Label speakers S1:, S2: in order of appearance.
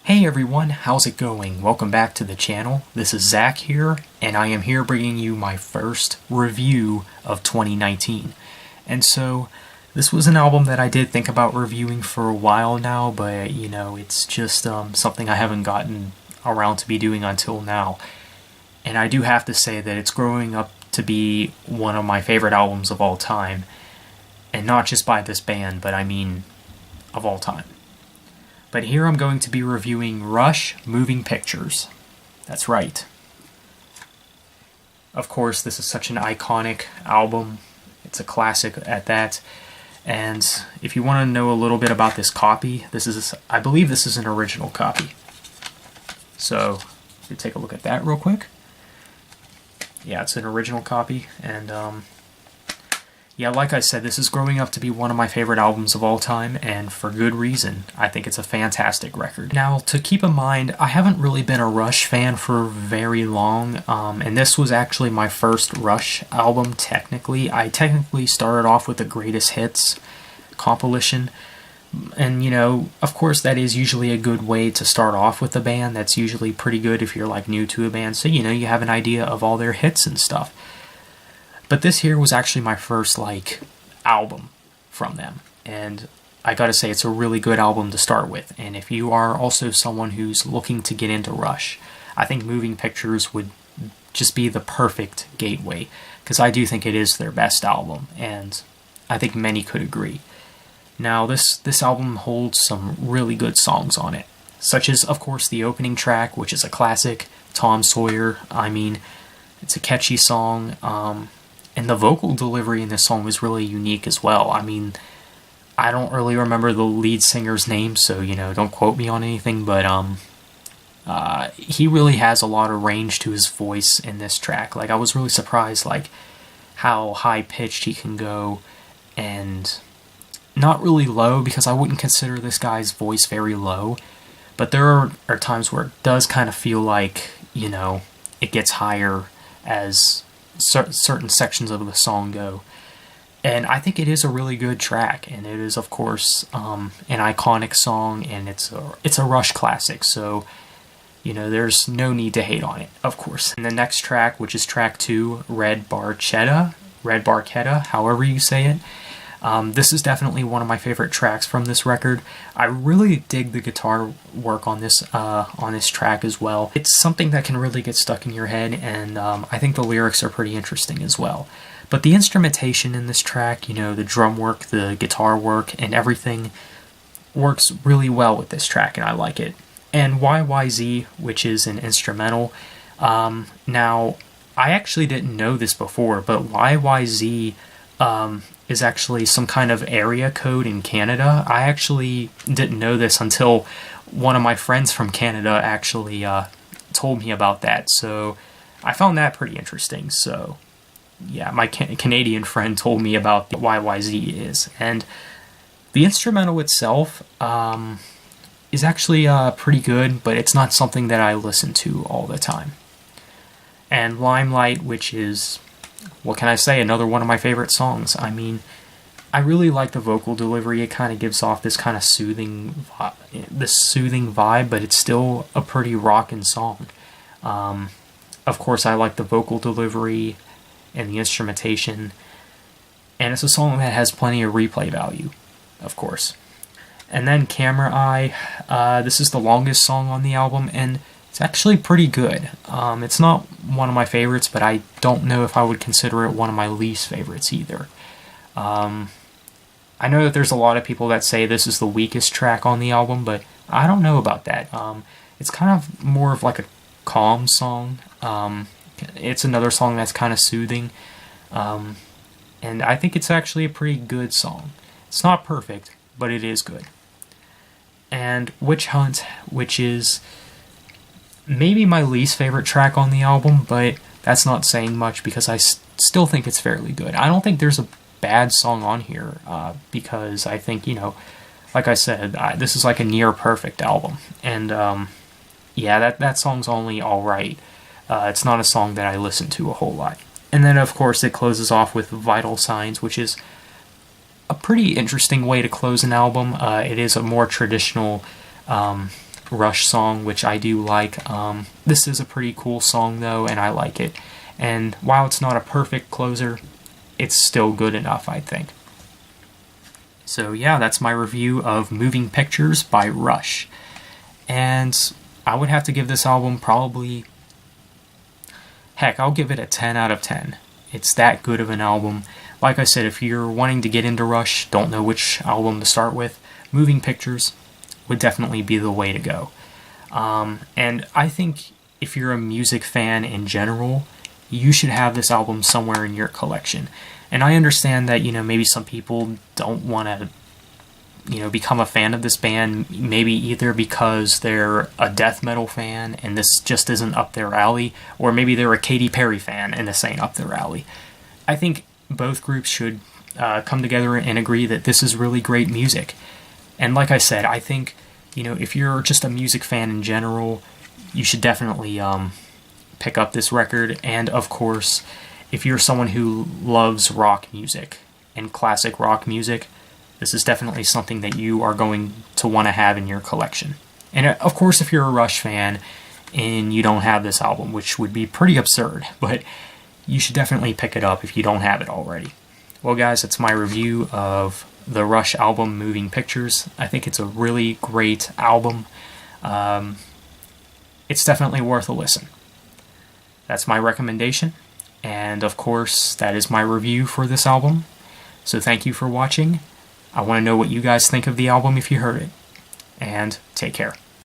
S1: Hey everyone, how's it going? Welcome back to the channel. This is Zach here, and I am here bringing you my first review of 2019. And so, this was an album that I did think about reviewing for a while now, but it's just something I haven't gotten around to be doing until now. And I do have to say that it's growing up to be one of my favorite albums of all time. And not just by this band, but I mean of all time. But here I'm going to be reviewing Rush Moving Pictures. That's right. Of course, this is such an iconic album. It's a classic at that. And if you want to know a little bit about this copy, I believe this is an original copy. So, you take a look at that real quick. Yeah, it's an original copy, and yeah, like I said, this is growing up to be one of my favorite albums of all time, and for good reason. I think it's a fantastic record. Now, to keep in mind, I haven't really been a Rush fan for very long, and this was actually my first Rush album, technically. I technically started off with the Greatest Hits compilation, and of course that is usually a good way to start off with a band. That's usually pretty good if you're like new to a band, so you have an idea of all their hits and stuff. But this here was actually my first, album from them. And I gotta say, it's a really good album to start with. And if you are also someone who's looking to get into Rush, I think Moving Pictures would just be the perfect gateway. Because I do think it is their best album, and I think many could agree. Now, this album holds some really good songs on it. Such as, of course, the opening track, which is a classic, Tom Sawyer. I mean, it's a catchy song, and the vocal delivery in this song was really unique as well. I mean, I don't really remember the lead singer's name, so, don't quote me on anything, but he really has a lot of range to his voice in this track. I was really surprised, how high-pitched he can go, and not really low, because I wouldn't consider this guy's voice very low, but there are times where it does kind of feel like, it gets higher as certain sections of the song go. And I think it is a really good track, and it is, of course, an iconic song, and it's a Rush classic, so there's no need to hate on it, of course. And the next track, which is track 2, Red Barchetta, however you say it, this is definitely one of my favorite tracks from this record. I really dig the guitar work on this track as well. It's something that can really get stuck in your head, and I think the lyrics are pretty interesting as well. But the instrumentation in this track, the drum work, the guitar work, and everything works really well with this track, and I like it. And YYZ, which is an instrumental. Now, I actually didn't know this before, but YYZ is actually some kind of area code in Canada. I actually didn't know this until one of my friends from Canada actually told me about that. So I found that pretty interesting. So yeah, my Canadian friend told me about what YYZ is. And the instrumental itself is actually pretty good, but it's not something that I listen to all the time. And Limelight, which is, what can I say, another one of my favorite songs. I mean, I really like the vocal delivery. It kind of gives off this kind of soothing vibe, but it's still a pretty rockin' song. Of course, I like the vocal delivery and the instrumentation, and it's a song that has plenty of replay value, of course. And then Camera Eye, this is the longest song on the album, and it's actually pretty good. It's not one of my favorites, but I don't know if I would consider it one of my least favorites either. I know that there's a lot of people that say this is the weakest track on the album, but I don't know about that. It's kind of more of like a calm song. It's another song that's kind of soothing. And I think it's actually a pretty good song. It's not perfect, but it is good. And Witch Hunt, which is maybe my least favorite track on the album, but that's not saying much because I still think it's fairly good. I don't think there's a bad song on here because I think, like I said, this is like a near perfect album. And yeah, that song's only alright. It's not a song that I listen to a whole lot. And then, of course, it closes off with Vital Signs, which is a pretty interesting way to close an album. It is a more traditional Rush song, which I do like. This is a pretty cool song though, and I like it. And while it's not a perfect closer, it's still good enough, I think. So yeah, that's my review of Moving Pictures by Rush. And I would have to give this album probably... heck, I'll give it a 10 out of 10. It's that good of an album. Like I said, if you're wanting to get into Rush, don't know which album to start with, Moving Pictures would definitely be the way to go. And I think if you're a music fan in general, you should have this album somewhere in your collection. And I understand that, maybe some people don't want to, become a fan of this band, maybe either because they're a death metal fan and this just isn't up their alley, or maybe they're a Katy Perry fan and this ain't up their alley. I think both groups should come together and agree that this is really great music. And like I said, I think, if you're just a music fan in general, you should definitely pick up this record. And of course, if you're someone who loves rock music and classic rock music, this is definitely something that you are going to want to have in your collection. And of course, if you're a Rush fan and you don't have this album, which would be pretty absurd, but you should definitely pick it up if you don't have it already. Well guys, that's my review of the Rush album Moving Pictures. I think it's a really great album. It's definitely worth a listen. That's my recommendation. And of course, that is my review for this album. So thank you for watching. I want to know what you guys think of the album if you heard it. And take care.